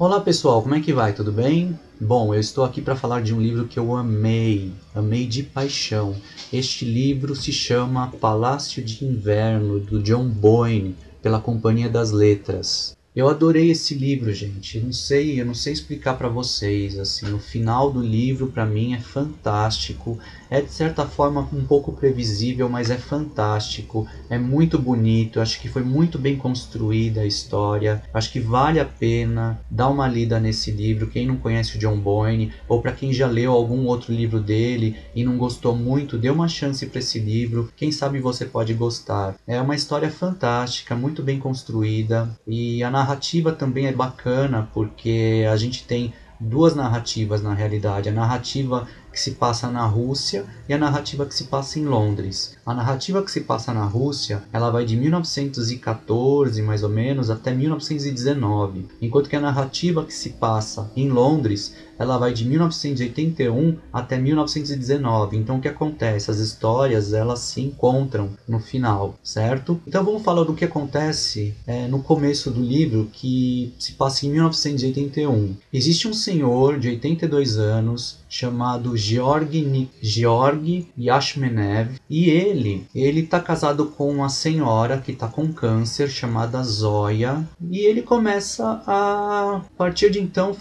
Olá pessoal, como é que vai? Tudo bem? Bom, eu estou aqui para falar de um livro que eu amei de paixão. Este livro se chama Palácio de Inverno, do John Boyne, pela Companhia das Letras. Eu adorei esse livro, gente. Eu não sei explicar para vocês. Assim, o final do livro para mim é fantástico. É de certa forma um pouco previsível, mas é fantástico. É muito bonito. Acho que foi muito bem construída a história. Acho que vale a pena dar uma lida nesse livro. Quem não conhece o John Boyne, ou para quem já leu algum outro livro dele e não gostou muito, dê uma chance para esse livro. Quem sabe você pode gostar. É uma história fantástica, muito bem construída, e a narrativa também é bacana porque a gente tem duas narrativas na realidade. A narrativa que se passa na Rússia e a narrativa que se passa em Londres. A narrativa que se passa na Rússia, ela vai de 1914 mais ou menos até 1919, enquanto que a narrativa que se passa em Londres, ela vai de 1981 até 1919. Então o que acontece? As histórias elas se encontram no final, certo? Então vamos falar do que acontece no começo do livro, que se passa em 1981. Existe um senhor de 82 anos chamado Georg Yashmenev, e ele está casado com uma senhora que está com câncer chamada Zoya, e ele começa a partir de então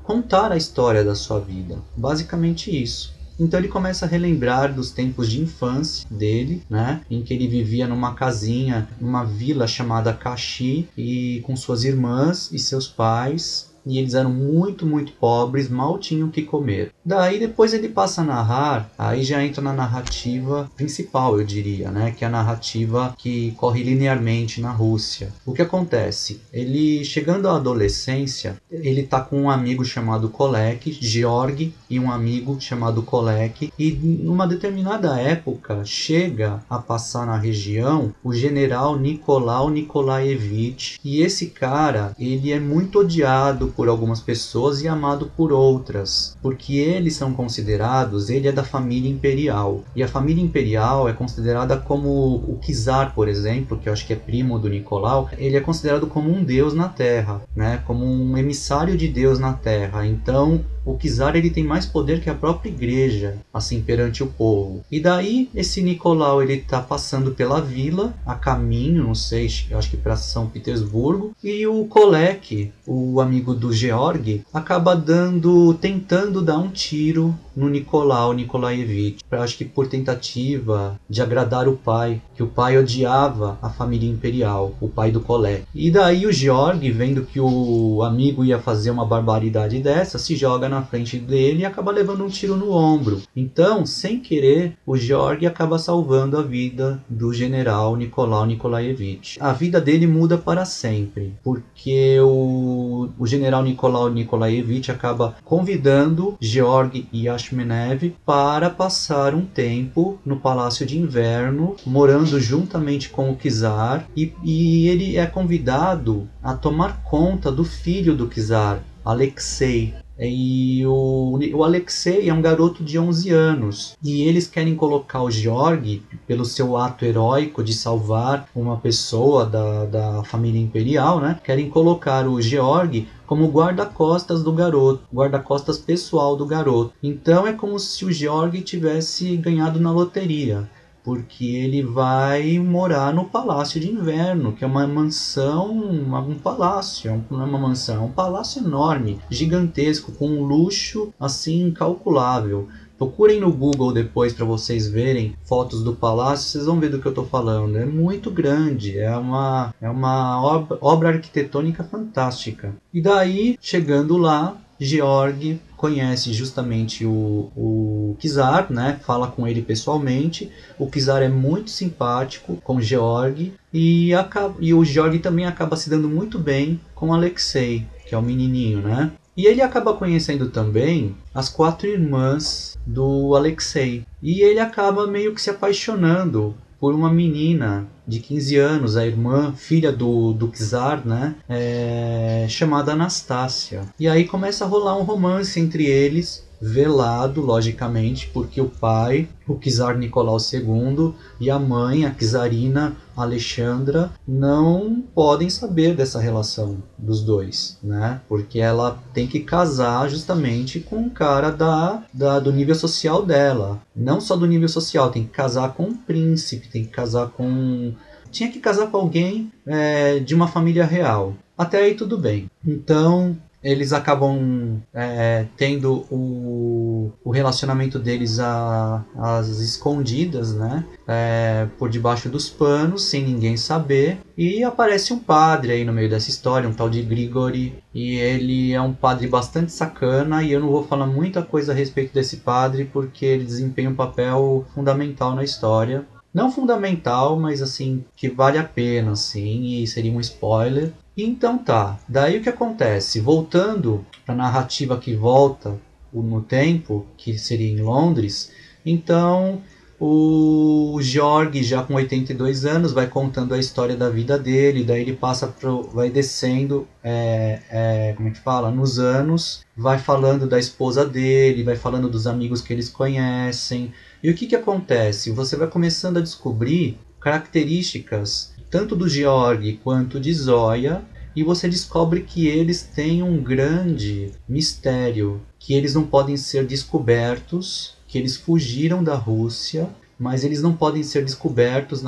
contar a história da sua vida, basicamente isso. Então ele começa a relembrar dos tempos de infância dele, né, em que ele vivia numa casinha, numa vila chamada Kashi, e com suas irmãs e seus pais. E eles eram muito, muito pobres, mal tinham o que comer. Daí depois ele passa a narrar, aí já entra na narrativa principal, eu diria, né? Que é a narrativa que corre linearmente na Rússia. O que acontece? Ele, chegando à adolescência, ele tá com um amigo chamado Kolek, Georg, e um amigo chamado Kolek, e numa determinada época chega a passar na região o general Nicolau Nikolaevich, e esse cara, ele é muito odiado por algumas pessoas e amado por outras, porque eles são considerados, ele é da família imperial, e a família imperial é considerada como o czar, por exemplo, que eu acho que é primo do Nicolau, ele é considerado como um deus na Terra, né? Como um emissário de Deus na Terra. Então o czar ele tem mais poder que a própria igreja, assim, perante o povo. E daí esse Nicolau ele tá passando pela vila, a caminho, não sei, eu acho que para São Petersburgo, e o Kolek, o amigo do Georg, acaba tentando dar um tiro no Nicolau Nikolaevich, acho que por tentativa de agradar o pai, que o pai odiava a família imperial, o pai do Kolek. E daí o Georg, vendo que o amigo ia fazer uma barbaridade dessa, se joga na frente dele e acaba levando um tiro no ombro. Então, sem querer, o Georg acaba salvando a vida do general Nicolau Nikolaevich. A vida dele muda para sempre, porque o general Nicolau Nikolaevich acaba convidando Georg Yashmenev para passar um tempo no Palácio de Inverno, morando juntamente com o czar, e ele é convidado a tomar conta do filho do czar, Alexei. E o Alexei é um garoto de 11 anos, e eles querem colocar o Georg, pelo seu ato heróico de salvar uma pessoa da família imperial, né? Querem colocar o Georg como guarda-costas do garoto, guarda-costas pessoal do garoto. Então é como se o Georg tivesse ganhado na loteria, porque ele vai morar no Palácio de Inverno, que é uma mansão, um palácio, não é uma mansão, é um palácio enorme, gigantesco, com um luxo assim incalculável. Procurem no Google depois para vocês verem fotos do palácio, vocês vão ver do que eu estou falando. É muito grande, é uma obra arquitetônica fantástica. E daí, chegando lá, Georg conhece justamente o czar, né? Fala com ele pessoalmente. O czar é muito simpático com Georg, e o Georg também acaba se dando muito bem com Alexei, que é o menininho, né? E ele acaba conhecendo também as 4 irmãs do Alexei. E ele acaba meio que se apaixonando por uma menina de 15 anos, a irmã, filha do czar, né? Chamada Anastácia. E aí começa a rolar um romance entre eles. velado, logicamente, porque o pai, o czar Nicolau II, e a mãe, a czarina Alexandra, não podem saber dessa relação dos dois, né? Porque ela tem que casar justamente com um cara do nível social dela. Não só do nível social, tem que casar com um príncipe, tem que casar com... Tinha que casar com alguém de uma família real. Até aí tudo bem. Então eles acabam tendo o relacionamento deles às escondidas, né? Por debaixo dos panos, sem ninguém saber. E aparece um padre aí no meio dessa história, um tal de Grigori. E ele é um padre bastante sacana, e eu não vou falar muita coisa a respeito desse padre, porque ele desempenha um papel fundamental na história. Não fundamental, mas assim, que vale a pena, assim, e seria um spoiler. Então tá, daí o que acontece? Voltando para a narrativa que volta no tempo, que seria em Londres, então o Georg, já com 82 anos, vai contando a história da vida dele, daí ele vai descendo, como é que fala? Nos anos, vai falando da esposa dele, vai falando dos amigos que eles conhecem. E o que acontece? Você vai começando a descobrir características tanto do Georg quanto de Zoya, e você descobre que eles têm um grande mistério, que eles não podem ser descobertos, que eles fugiram da Rússia, mas eles não podem ser descobertos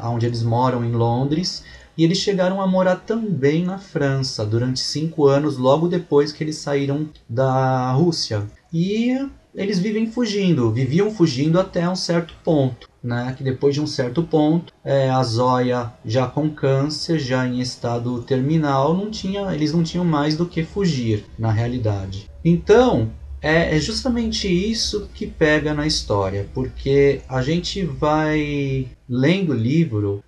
onde eles moram, em Londres, e eles chegaram a morar também na França durante 5 anos, logo depois que eles saíram da Rússia. E eles viviam fugindo até um certo ponto, né? Que depois de um certo ponto, a Zoya, já com câncer, já em estado terminal, eles não tinham mais do que fugir, na realidade. Então, é justamente isso que pega na história, porque a gente vai lendo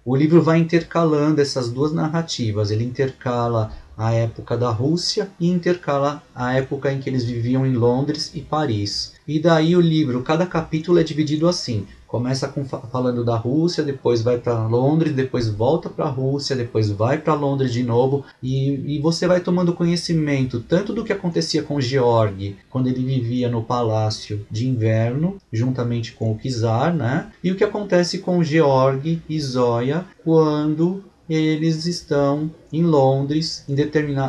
o livro vai intercalando essas duas narrativas, ele intercala a época da Rússia e intercala a época em que eles viviam em Londres e Paris. E daí o livro, cada capítulo é dividido assim. Começa falando da Rússia, depois vai para Londres, depois volta para a Rússia, depois vai para Londres de novo. E você vai tomando conhecimento tanto do que acontecia com Georg, quando ele vivia no Palácio de Inverno, juntamente com o czar, né? E o que acontece com Georg e Zoya quando eles estão em Londres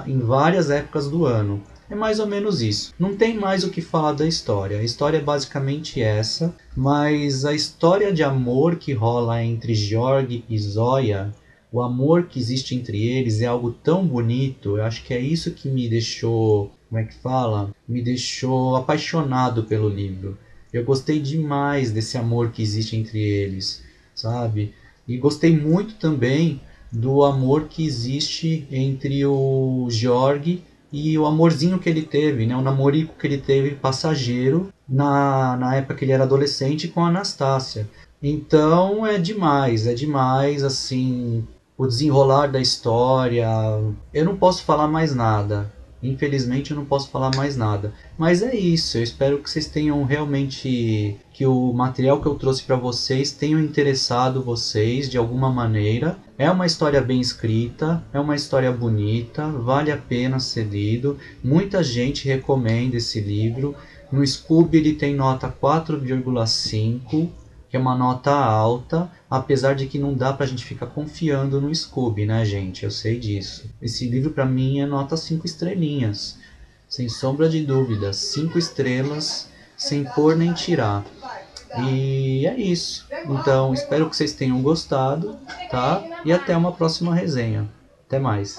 em várias épocas do ano. É mais ou menos isso. Não tem mais o que falar da história. A história é basicamente essa, mas a história de amor que rola entre Georg e Zoya, o amor que existe entre eles é algo tão bonito. Eu acho que é isso que me deixou, como é que fala? Me deixou apaixonado pelo livro. Eu gostei demais desse amor que existe entre eles, sabe? E gostei muito também do amor que existe entre o Georg e o amorzinho que ele teve, né? O namorico que ele teve passageiro na época que ele era adolescente com a Anastácia. Então é demais, assim, o desenrolar da história. Eu não posso falar mais nada. Infelizmente eu não posso falar mais nada. Mas é isso, eu espero que vocês tenham realmente, que o material que eu trouxe para vocês tenha interessado vocês de alguma maneira. É uma história bem escrita, é uma história bonita, vale a pena ser lido. Muita gente recomenda esse livro. No Scooby ele tem nota 4,5, que é uma nota alta, apesar de que não dá pra gente ficar confiando no Scooby, né, gente? Eu sei disso. Esse livro pra mim é nota 5 estrelinhas, sem sombra de dúvida, 5 estrelas, sem pôr nem tirar. E é isso. Então, espero que vocês tenham gostado, tá? E até uma próxima resenha. Até mais.